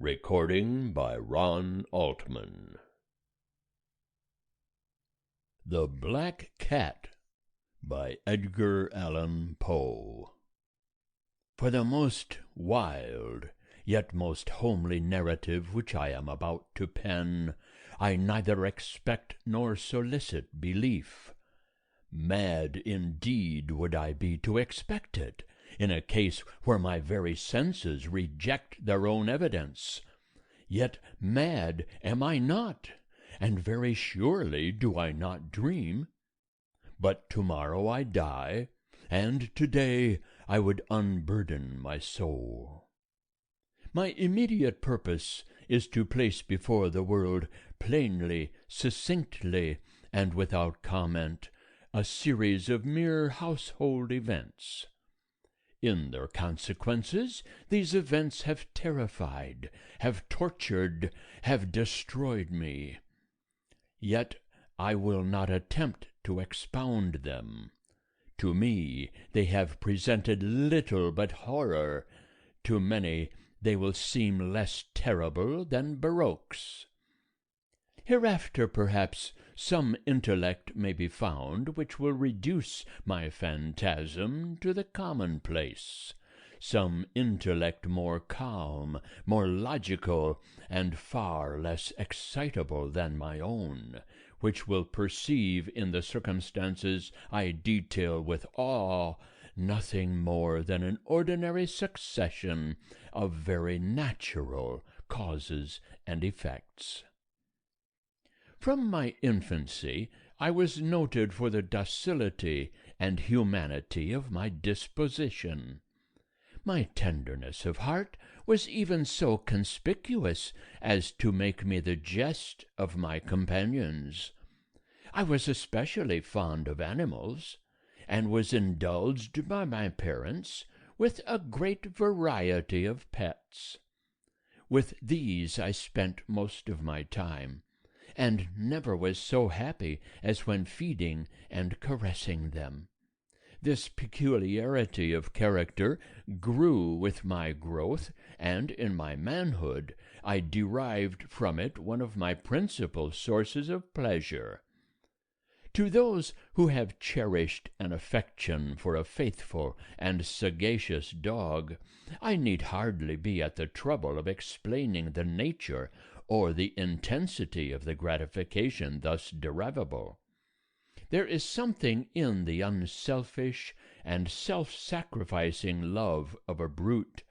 Recording by Ron Altman. The Black Cat by Edgar Allan Poe. For the most wild, yet most homely narrative which I am about to pen, I neither expect nor solicit belief. Mad indeed would I be to expect it, in a case where my very senses reject their own evidence. Yet mad am I not, and very surely do I not dream. But tomorrow I die, and today I would unburden my soul. My immediate purpose is to place before the world plainly, succinctly, and without comment, a series of mere household events. In their consequences, these events have terrified, have tortured, have destroyed me. Yet I will not attempt to expound them. To me they have presented little but horror. To many they will seem less terrible than baroques. Hereafter, perhaps, some intellect may be found which will reduce my phantasm to the commonplace, some intellect more calm, more logical, and far less excitable than my own, which will perceive in the circumstances I detail with awe nothing more than an ordinary succession of very natural causes and effects. From my infancy I was noted for the docility and humanity of my disposition. My tenderness of heart was even so conspicuous as to make me the jest of my companions. I was especially fond of animals, and was indulged by my parents with a great variety of pets. With these I spent most of my time, and never was so happy as when feeding and caressing them. This peculiarity of character grew with my growth, and in my manhood I derived from it one of my principal sources of pleasure. To those who have cherished an affection for a faithful and sagacious dog, I need hardly be at the trouble of explaining the nature or the intensity of the gratification thus derivable. There is something in the unselfish and self-sacrificing love of a brute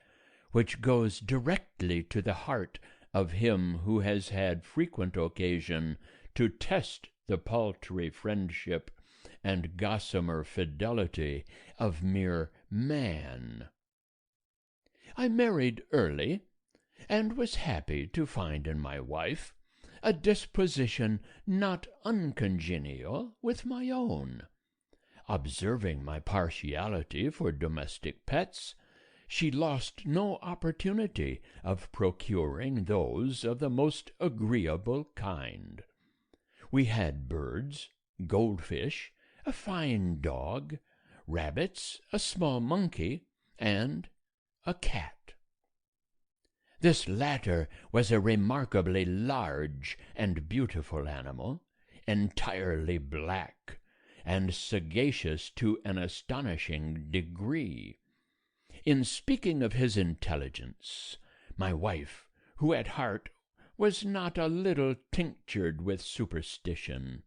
which goes directly to the heart of him who has had frequent occasion to test the paltry friendship and gossamer fidelity of mere man. I married early, and was happy to find in my wife a disposition not uncongenial with my own. Observing my partiality for domestic pets, she lost no opportunity of procuring those of the most agreeable kind. We had birds, goldfish, a fine dog, rabbits, a small monkey, and a cat. This latter was a remarkably large and beautiful animal, entirely black, and sagacious to an astonishing degree. In speaking of his intelligence, my wife, who at heart was not a little tinctured with superstition,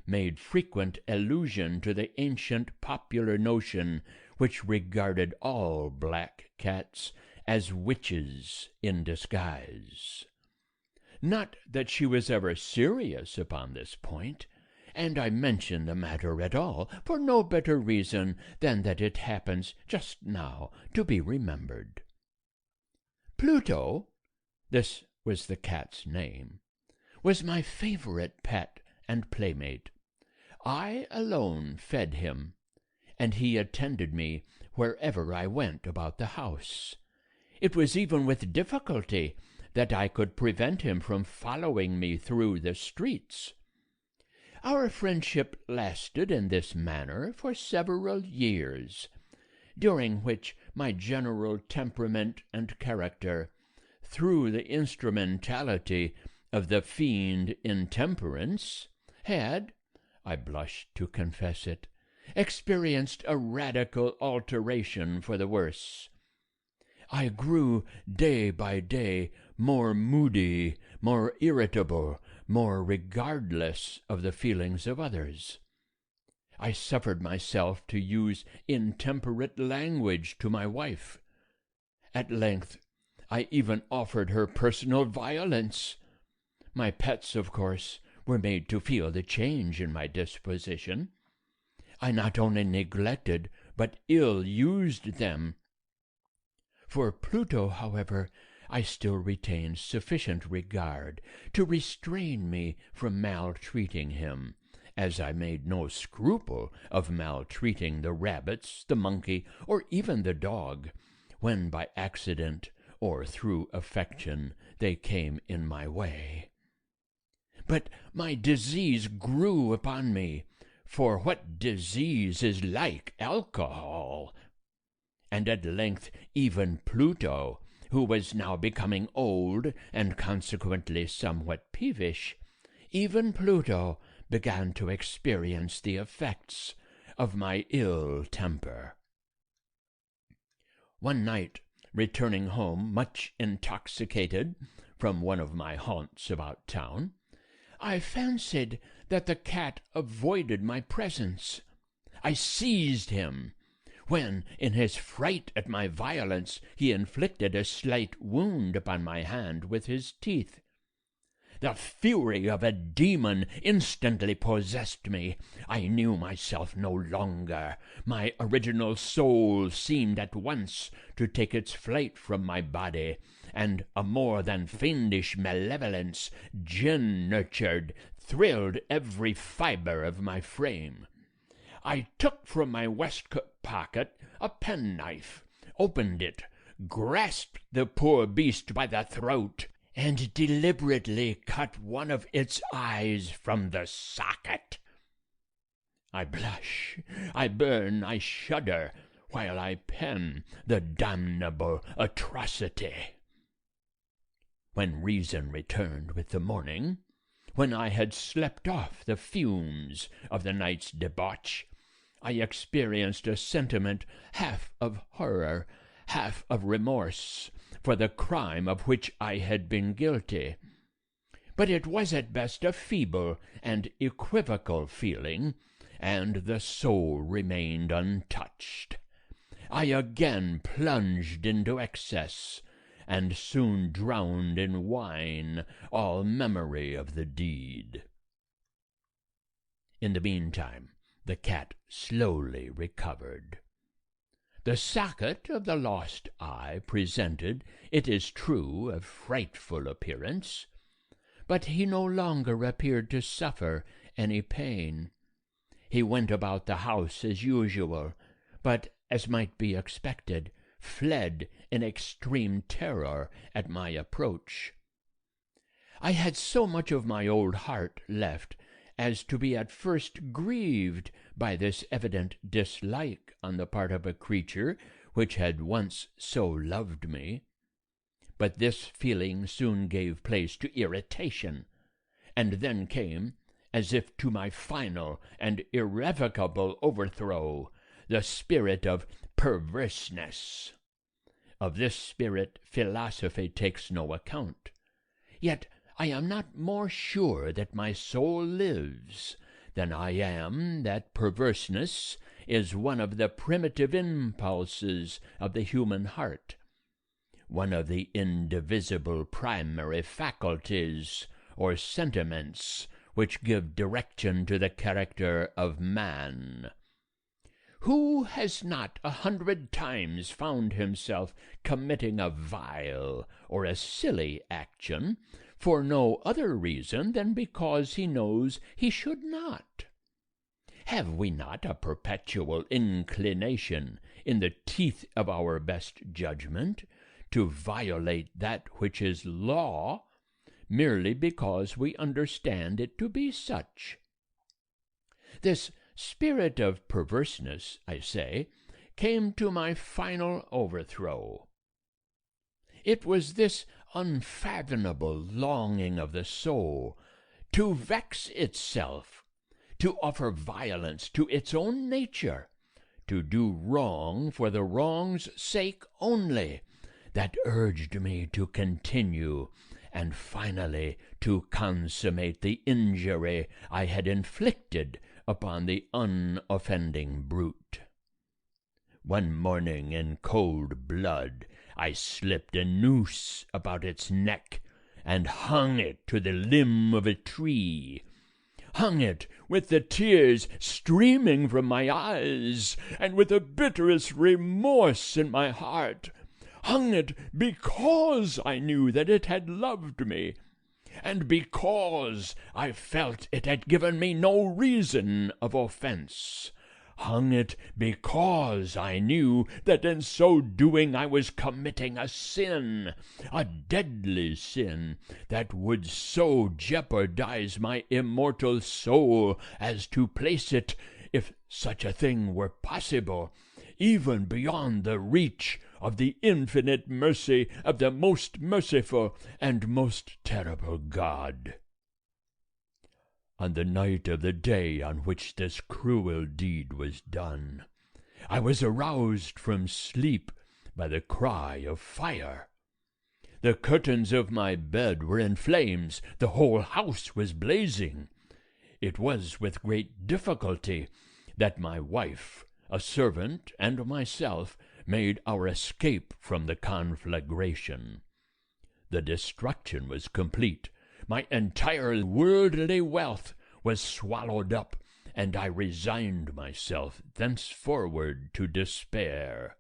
made frequent allusion to the ancient popular notion which regarded all black cats as witches in disguise. Not that she was ever serious upon this point, and I mention the matter at all for no better reason than that it happens just now to be remembered. Pluto, this was the cat's name, was my favorite pet and playmate. I alone fed him, and he attended me wherever I went about the house. It was even with difficulty that I could prevent him from following me through the streets. Our friendship lasted in this manner for several years, during which my general temperament and character through the instrumentality of the fiend intemperance, had, I blush to confess it, experienced a radical alteration for the worse. I grew day by day more moody, more irritable, more regardless of the feelings of others. I suffered myself to use intemperate language to my wife. At length, I even offered her personal violence. My pets, of course, were made to feel the change in my disposition. I not only neglected, but ill-used them. For Pluto, however, I still retained sufficient regard to restrain me from maltreating him, as I made no scruple of maltreating the rabbits, the monkey, or even the dog, when by accident or through affection they came in my way. But my disease grew upon me, for what disease is like alcohol? And at length even Pluto, who was now becoming old and consequently somewhat peevish, even Pluto began to experience the effects of my ill temper. One night, returning home much intoxicated from one of my haunts about town, I fancied that the cat avoided my presence. I seized him, when, in his fright at my violence, he inflicted a slight wound upon my hand with his teeth. The fury of a demon instantly possessed me. I knew myself no longer. My original soul seemed at once to take its flight from my body, and a more than fiendish malevolence, gin-nurtured, thrilled every fibre of my frame. I took from my waistcoat pocket a penknife, opened it, grasped the poor beast by the throat, and deliberately cut one of its eyes from the socket. I blush, I burn, I shudder, while I pen the damnable atrocity. When reason returned with the morning, when I had slept off the fumes of the night's debauch, I experienced a sentiment half of horror, half of remorse, for the crime of which I had been guilty. But it was at best a feeble and equivocal feeling, and the soul remained untouched. I again plunged into excess, and soon drowned in wine all memory of the deed. In the meantime, the cat slowly recovered. The socket of the lost eye presented, it is true, a frightful appearance, but he no longer appeared to suffer any pain. He went about the house as usual, but, as might be expected, fled in extreme terror at my approach. I had so much of my old heart left as to be at first grieved by this evident dislike on the part of a creature which had once so loved me. But this feeling soon gave place to irritation, and then came, as if to my final and irrevocable overthrow, the spirit of perverseness. Of this spirit philosophy takes no account. Yet I am not more sure that my soul lives than I am that perverseness is one of the primitive impulses of the human heart, one of the indivisible primary faculties or sentiments which give direction to the character of man. Who has not 100 times found himself committing a vile or a silly action for no other reason than because he knows he should not? Have we not a perpetual inclination, in the teeth of our best judgment, to violate that which is law, merely because we understand it to be such? This spirit of perverseness, I say, came to my final overthrow. It was this unfathomable longing of the soul to vex itself, to offer violence to its own nature, to do wrong for the wrong's sake only, that urged me to continue, and finally to consummate the injury I had inflicted upon the unoffending brute. One morning, in cold blood, I slipped a noose about its neck and hung it to the limb of a tree. Hung it with the tears streaming from my eyes, and with the bitterest remorse in my heart. Hung it because I knew that it had loved me, and because I felt it had given me no reason of offense. Hung it because I knew that in so doing I was committing a sin, a deadly sin, that would so jeopardize my immortal soul as to place it, if such a thing were possible, even beyond the reach of the infinite mercy of the most merciful and most terrible God. On the night of the day on which this cruel deed was done, I was aroused from sleep by the cry of fire. The curtains of my bed were in flames, the whole house was blazing. It was with great difficulty that my wife, a servant, and myself made our escape from the conflagration. The destruction was complete. My entire worldly wealth was swallowed up, and I resigned myself thenceforward to despair.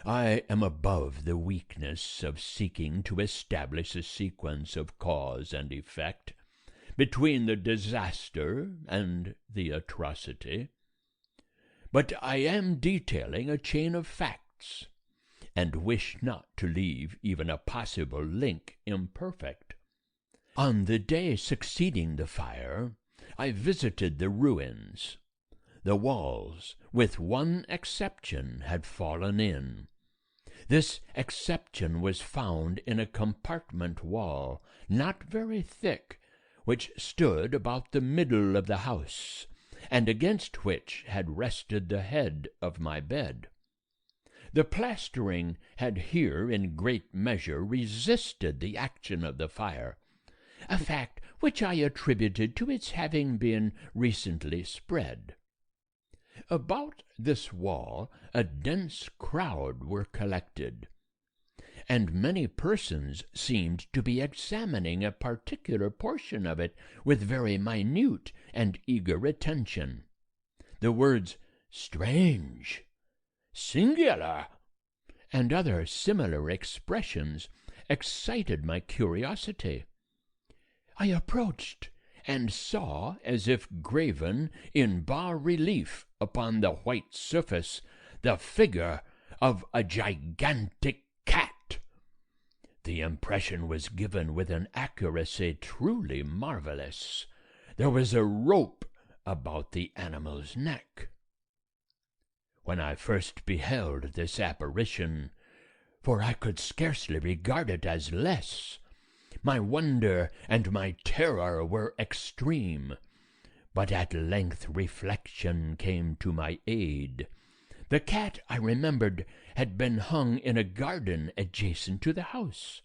I am above the weakness of seeking to establish a sequence of cause and effect between the disaster and the atrocity, but I am detailing a chain of facts, and wish not to leave even a possible link imperfect. On the day succeeding the fire, I visited the ruins. The walls, with one exception, had fallen in. This exception was found in a compartment wall, not very thick, which stood about the middle of the house, and against which had rested the head of my bed. The plastering had here in great measure resisted the action of the fire, a fact which I attributed to its having been recently spread. About this wall a dense crowd were collected, and many persons seemed to be examining a particular portion of it with very minute and eager attention. The words "strange," "singular," and other similar expressions excited my curiosity. I approached, and saw, as if graven in bas-relief upon the white surface, the figure of a gigantic cat. The impression was given with an accuracy truly marvelous. There was a rope about the animal's neck. When I first beheld this apparition, for I could scarcely regard it as less, my wonder and my terror were extreme. But at length reflection came to my aid. The cat, I remembered, had been hung in a garden adjacent to the house.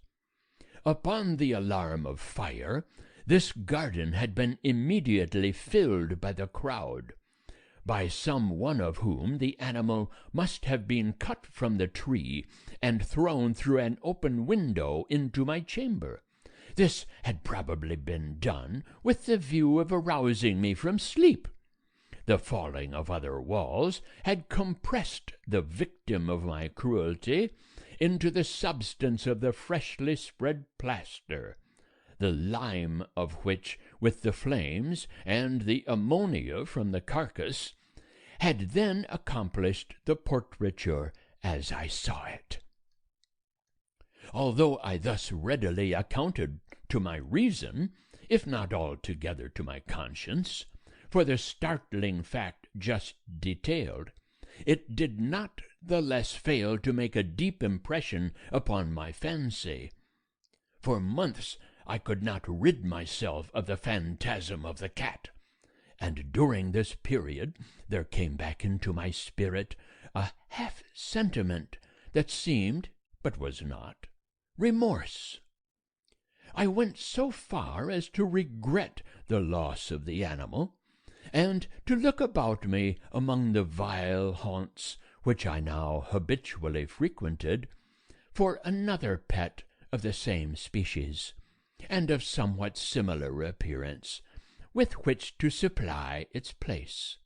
Upon the alarm of fire, this garden had been immediately filled by the crowd, by some one of whom the animal must have been cut from the tree and thrown through an open window into my chamber. This had probably been done with the view of arousing me from sleep. The falling of other walls had compressed the victim of my cruelty into the substance of the freshly spread plaster, the lime of which, with the flames and the ammonia from the carcass, had then accomplished the portraiture as I saw it. Although I thus readily accounted to my reason, if not altogether to my conscience, for the startling fact just detailed, it did not the less failed to make a deep impression upon my fancy. For months I could not rid myself of the phantasm of the cat, and during this period there came back into my spirit a half-sentiment that seemed, but was not, remorse. I went so far as to regret the loss of the animal, and to look about me among the vile haunts which I now habitually frequented, for another pet of the same species, and of somewhat similar appearance, with which to supply its place.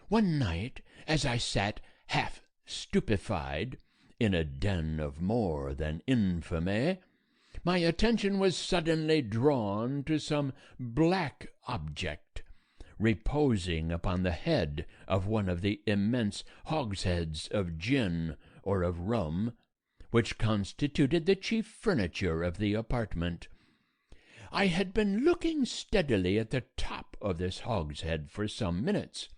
One night, as I sat half stupefied in a den of more than infamy, my attention was suddenly drawn to some black object reposing upon the head of one of the immense hogsheads of gin or of rum, which constituted the chief furniture of the apartment. I had been looking steadily at the top of this hogshead for some minutes,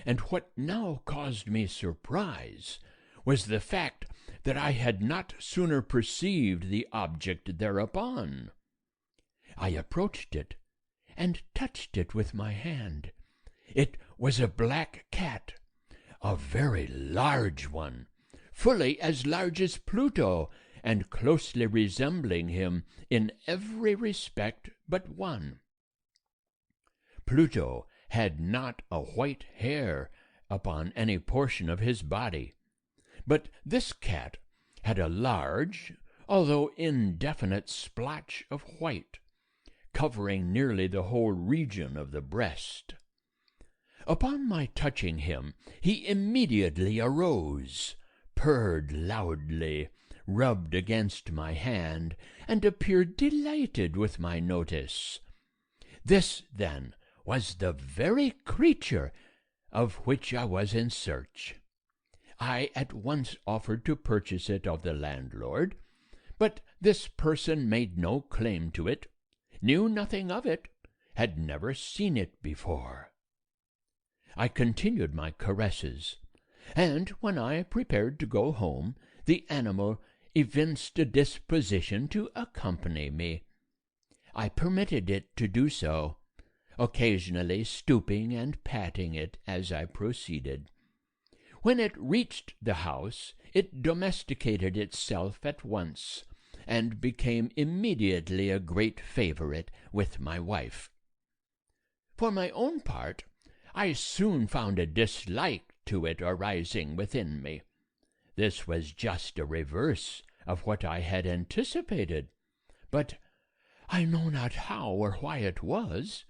and what now caused me surprise was the fact that I had not sooner perceived the object thereupon. I approached it, and touched it with my hand. It was a black cat, a very large one, fully as large as Pluto, and closely resembling him in every respect but one. Pluto had not a white hair upon any portion of his body, but this cat had a large, although indefinite, splotch of white, covering nearly the whole region of the breast. Upon my touching him, he immediately arose, purred loudly, rubbed against my hand, and appeared delighted with my notice. This, then, was the very creature of which I was in search. I at once offered to purchase it of the landlord, but this person made no claim to it, knew nothing of it, had never seen it before. I continued my caresses, and when I prepared to go home, the animal evinced a disposition to accompany me. I permitted it to do so, occasionally stooping and patting it as I proceeded. When it reached the house, it domesticated itself at once, and became immediately a great favorite with my wife. For my own part, I soon found a dislike to it arising within me. This was just a reverse of what I had anticipated, but I know not how or why it was,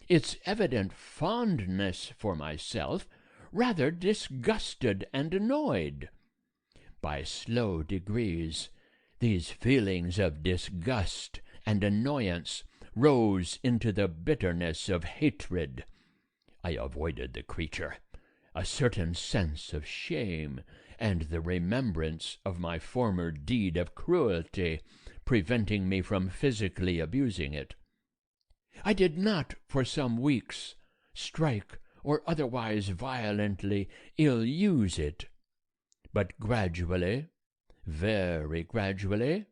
its evident fondness for myself rather disgusted and annoyed. By slow degrees, these feelings of disgust and annoyance rose into the bitterness of hatred. I avoided the creature, a certain sense of shame and the remembrance of my former deed of cruelty preventing me from physically abusing it. I did not for some weeks strike or otherwise violently ill-use it, but gradually, very gradually,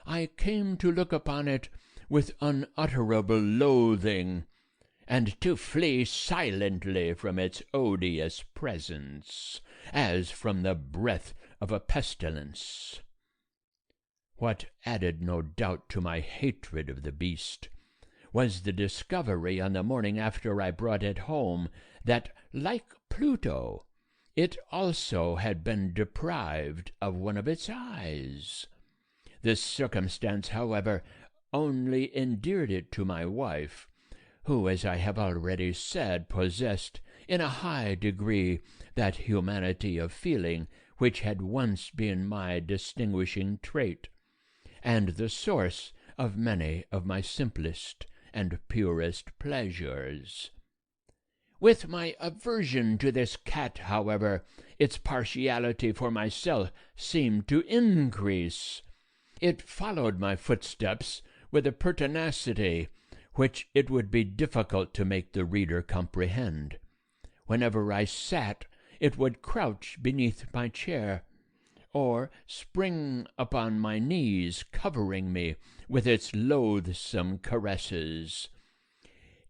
I came to look upon it with unutterable loathing, and to flee silently from its odious presence, as from the breath of a pestilence. What added no doubt to my hatred of the beast was the discovery on the morning after I brought it home that, like Pluto, it also had been deprived of one of its eyes. This circumstance, however, only endeared it to my wife, who, as I have already said, possessed in a high degree that humanity of feeling which had once been my distinguishing trait, and the source of many of my simplest and purest pleasures. With my aversion to this cat, however, its partiality for myself seemed to increase. It followed my footsteps with a pertinacity which it would be difficult to make the reader comprehend. Whenever I sat, it would crouch beneath my chair, or spring upon my knees, covering me with its loathsome caresses.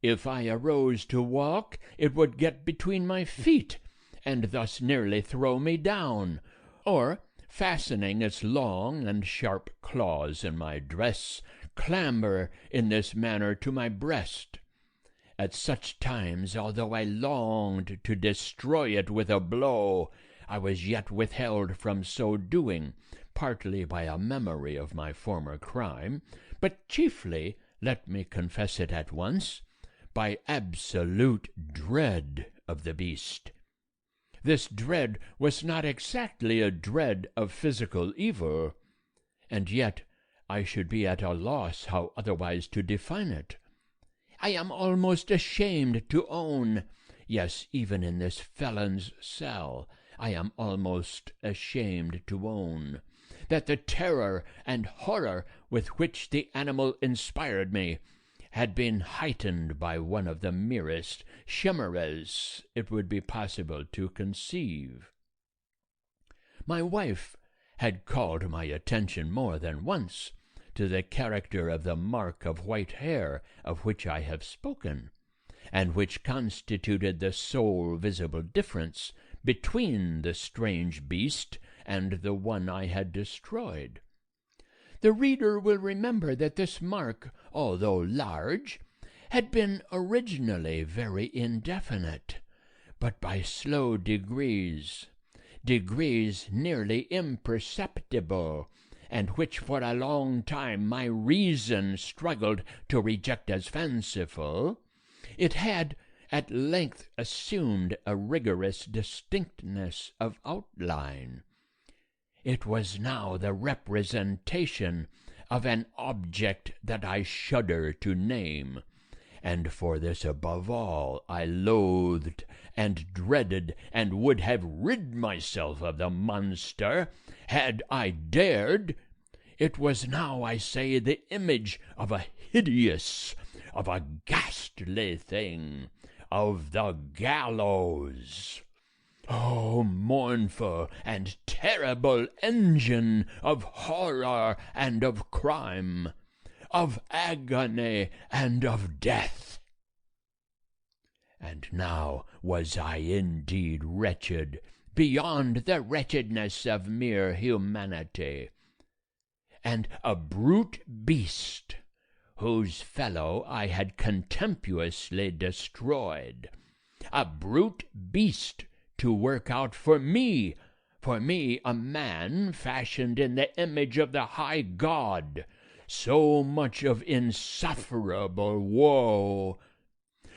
If I arose to walk, it would get between my feet, and thus nearly throw me down, or, fastening its long and sharp claws in my dress, clamber in this manner to my breast. At such times, although I longed to destroy it with a blow, I was yet withheld from so doing, partly by a memory of my former crime, but chiefly, let me confess it at once, by absolute dread of the beast. This dread was not exactly a dread of physical evil, and yet I should be at a loss how otherwise to define it. I am almost ashamed to own, yes, even in this felon's cell, I am almost ashamed to own, that the terror and horror with which the animal inspired me had been heightened by one of the merest chimeras it would be possible to conceive. My wife had called my attention more than once to the character of the mark of white hair of which I have spoken, and which constituted the sole visible difference between the strange beast and the one I had destroyed. The reader will remember that this mark, although large, had been originally very indefinite, but by slow degrees nearly imperceptible, and which for a long time my reason struggled to reject as fanciful, it had at length assumed a rigorous distinctness of outline. It was now the representation of an object that I shudder to name, and for this above all I loathed and dreaded, and would have rid myself of the monster had I dared. It was now, I say, the image of a hideous, of a ghastly thing, of the gallows. O mournful and terrible engine of horror and of crime, of agony and of death! And now was I indeed wretched, beyond the wretchedness of mere humanity, and a brute beast, whose fellow I had contemptuously destroyed, a brute beast to work out for me, a man fashioned in the image of the high God, so much of insufferable woe.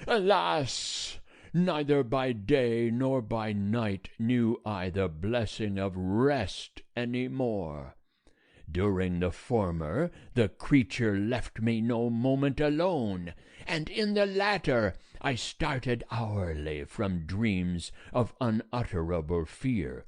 Alas! Neither by day nor by night knew I the blessing of rest any more. During the former, the creature left me no moment alone, and in the latter I started hourly from dreams of unutterable fear,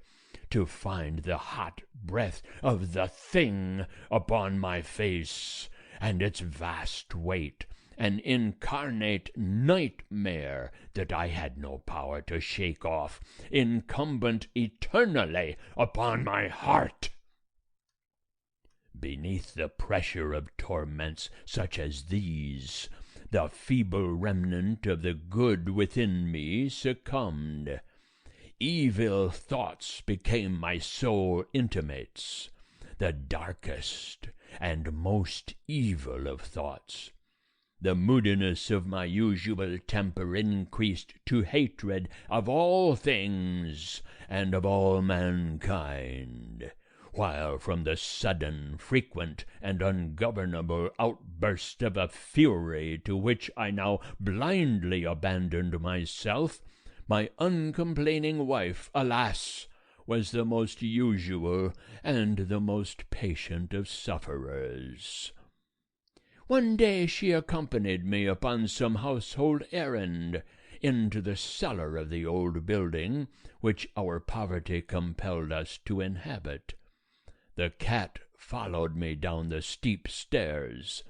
to find the hot breath of the thing upon my face, and its vast weight an incarnate nightmare that I had no power to shake off, incumbent eternally upon my heart. Beneath the pressure of torments such as these, the feeble remnant of the good within me succumbed. Evil thoughts became my sole intimates, the darkest and most evil of thoughts. The moodiness of my usual temper increased to hatred of all things and of all mankind, while from the sudden, frequent, and ungovernable outburst of a fury to which I now blindly abandoned myself, my uncomplaining wife, alas, was the most usual and the most patient of sufferers. One day she accompanied me upon some household errand into the cellar of the old building which our poverty compelled us to inhabit. The cat followed me down the steep stairs,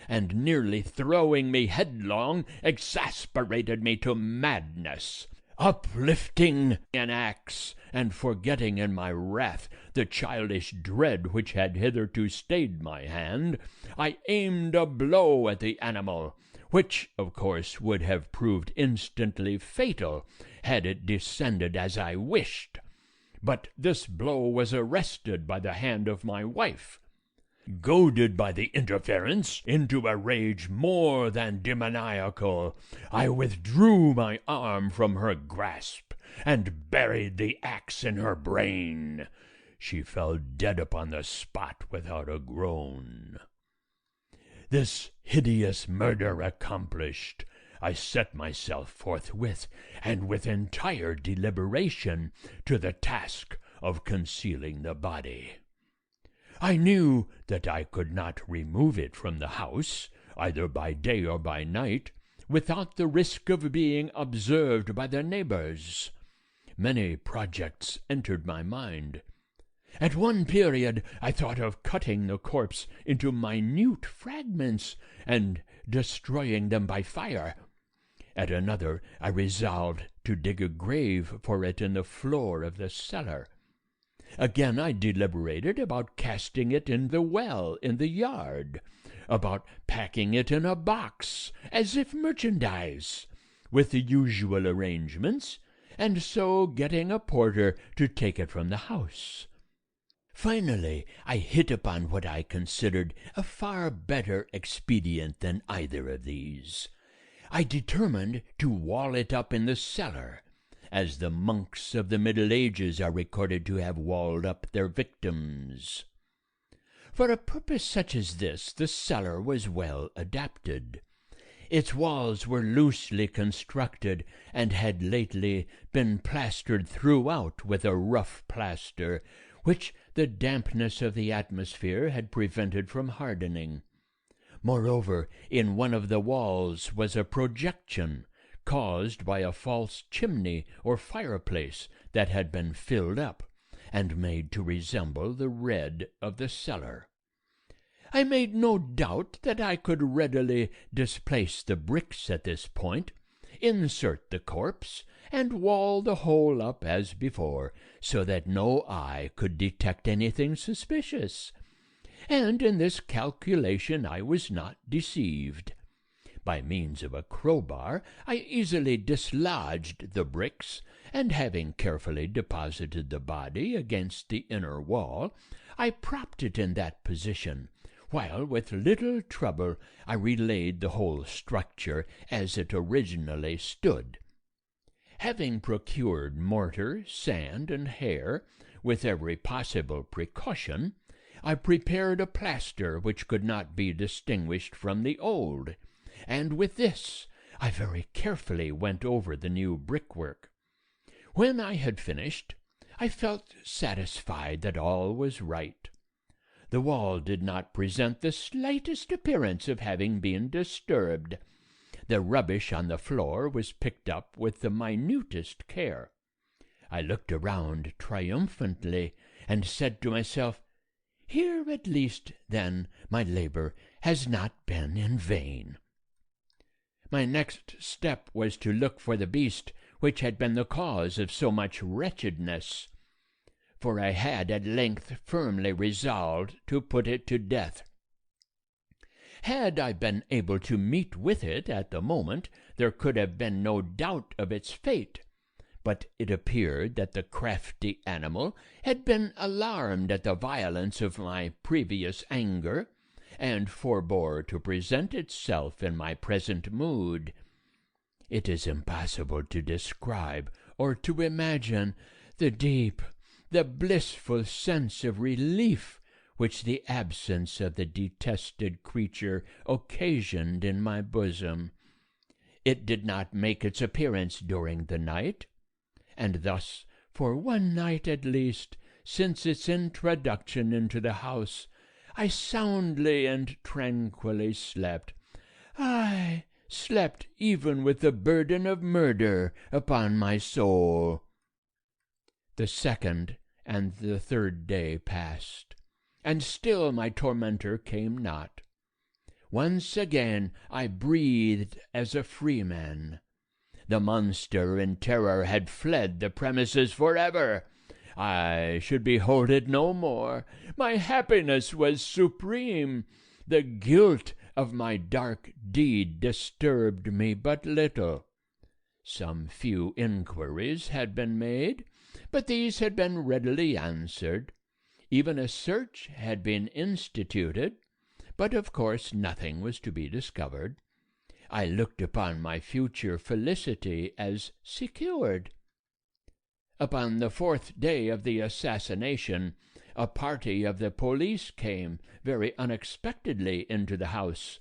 and nearly throwing me headlong, exasperated me to madness. Uplifting an axe, and forgetting in my wrath the childish dread which had hitherto stayed my hand, I aimed a blow at the animal, which, of course, would have proved instantly fatal had it descended as I wished. But this blow was arrested by the hand of my wife. Goaded by the interference into a rage more than demoniacal, I withdrew my arm from her grasp and buried the axe in her brain. She fell dead upon the spot without a groan. This hideous murder accomplished, I set myself forthwith, and with entire deliberation, to the task of concealing the body. I knew that I could not remove it from the house, either by day or by night, without the risk of being observed by the neighbors. Many projects entered my mind. At one period I thought of cutting the corpse into minute fragments and destroying them by fire. At another I resolved to dig a grave for it in the floor of the cellar. Again I deliberated about casting it in the well in the yard, about packing it in a box, as if merchandise, with the usual arrangements, and so getting a porter to take it from the house. Finally, I hit upon what I considered a far better expedient than either of these. I determined to wall it up in the cellar, as the monks of the Middle Ages are recorded to have walled up their victims. For a purpose such as this, the cellar was well adapted. Its walls were loosely constructed, and had lately been plastered throughout with a rough plaster, which the dampness of the atmosphere had prevented from hardening. Moreover, in one of the walls was a projection, caused by a false chimney or fireplace that had been filled up, and made to resemble the red of the cellar. I made no doubt that I could readily displace the bricks at this point, insert the corpse, and wall the whole up as before, so that no eye could detect anything suspicious. And in this calculation I was not deceived. By means of a crowbar I easily dislodged the bricks, and having carefully deposited the body against the inner wall, I propped it in that position, while with little trouble I relaid the whole structure as it originally stood. Having procured mortar, sand, and hair, with every possible precaution, I prepared a plaster which could not be distinguished from the old, and with this I very carefully went over the new brickwork. When I had finished, I felt satisfied that all was right. The wall did not present the slightest appearance of having been disturbed. The rubbish on the floor was picked up with the minutest care. I looked around triumphantly, and said to myself, "Here at least, then, my labor has not been in vain." My next step was to look for the beast which had been the cause of so much wretchedness, for I had at length firmly resolved to put it to death. Had I been able to meet with it at the moment, there could have been no doubt of its fate, but it appeared that the crafty animal had been alarmed at the violence of my previous anger, and forbore to present itself in my present mood. It is impossible to describe or to imagine the deep, the blissful sense of relief which the absence of the detested creature occasioned in my bosom. It did not make its appearance during the night, and thus, for one night at least, since its introduction into the house, I soundly and tranquilly slept. I slept even with the burden of murder upon my soul. The second and the third day passed, and still my tormentor came not. Once again I breathed as a freeman. The monster in terror had fled the premises forever. I should behold it no more. My happiness was supreme. The guilt of my dark deed disturbed me but little. Some few inquiries had been made, but these had been readily answered. Even a search had been instituted, but of course nothing was to be discovered. I looked upon my future felicity as secured. Upon the 4th day of the assassination, a party of the police came very unexpectedly into the house,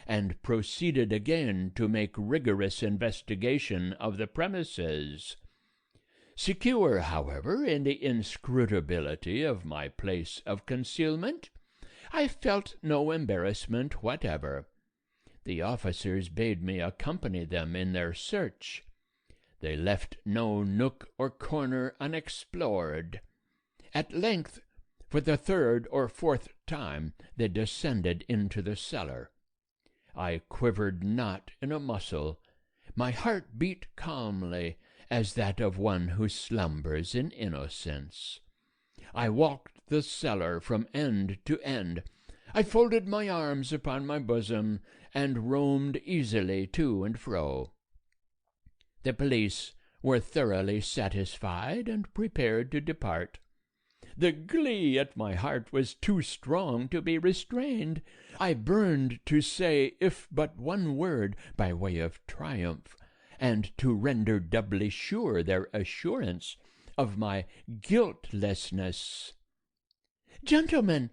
and proceeded again to make rigorous investigation of the premises. Secure, however, in the inscrutability of my place of concealment, I felt no embarrassment whatever. The officers bade me accompany them in their search. They left no nook or corner unexplored. At length, for the 3rd or 4th time, they descended into the cellar. I quivered not in a muscle. My heart beat calmly, as that of one who slumbers in innocence. I walked the cellar from end to end. I folded my arms upon my bosom, and roamed easily to and fro. The police were thoroughly satisfied and prepared to depart. The glee at my heart was too strong to be restrained. I burned to say, if but one word, by way of triumph, and to render doubly sure their assurance of my guiltlessness. "Gentlemen,"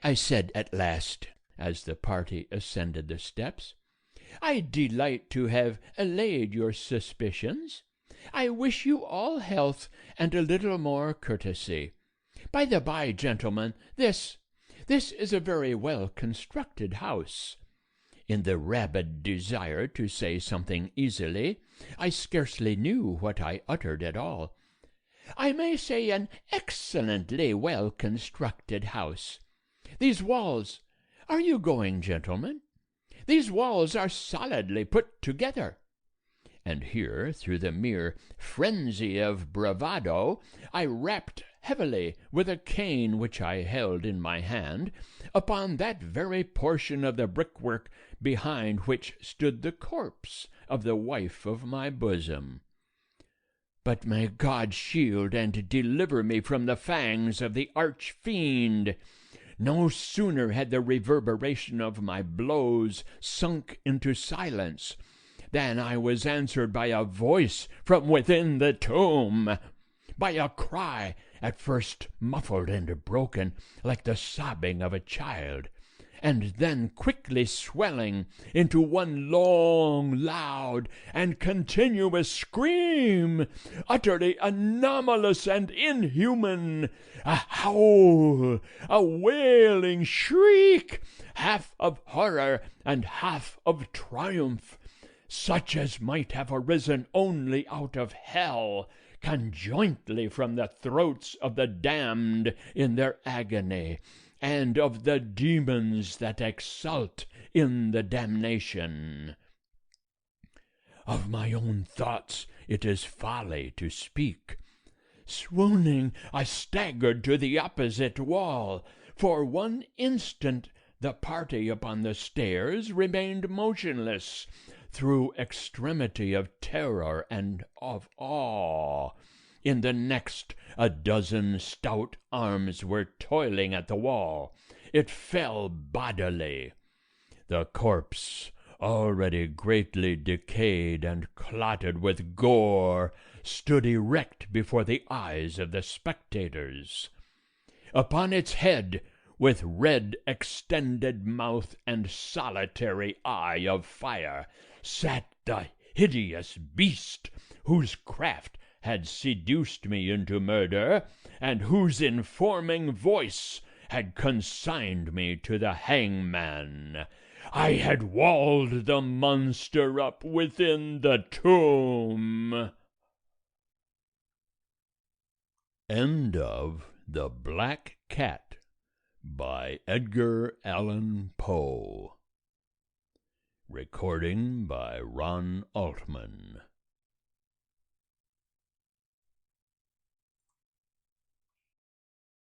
I said at last, as the party ascended the steps, "I delight to have allayed your suspicions. I wish you all health and a little more courtesy. By the by, gentlemen, this is a very well-constructed house." In the rabid desire to say something easily, I scarcely knew what I uttered at all. "I may say an excellently well-constructed house. These walls— Are you going, gentlemen? These walls are solidly put together." And here, through the mere frenzy of bravado, I rapped heavily with a cane which I held in my hand upon that very portion of the brickwork behind which stood the corpse of the wife of my bosom. But may God shield and deliver me from the fangs of the arch-fiend! No sooner had the reverberation of my blows sunk into silence than I was answered by a voice from within the tomb, by a cry at first muffled and broken, like the sobbing of a child, and then quickly swelling into one long, loud, and continuous scream, utterly anomalous and inhuman, a howl, a wailing shriek, half of horror and half of triumph, such as might have arisen only out of hell, conjointly from the throats of the damned in their agony, and of the demons that exult in the damnation. Of my own thoughts it is folly to speak. Swooning, I staggered to the opposite wall. For one instant the party upon the stairs remained motionless, through extremity of terror and of awe. In the next, a dozen stout arms were toiling at the wall. It fell bodily. The corpse, already greatly decayed and clotted with gore, stood erect before the eyes of the spectators. Upon its head, with red extended mouth and solitary eye of fire, sat the hideous beast whose craft had seduced me into murder, and whose informing voice had consigned me to the hangman. I had walled the monster up within the tomb. End of The Black Cat by Edgar Allan Poe. Recording by Ron Altman.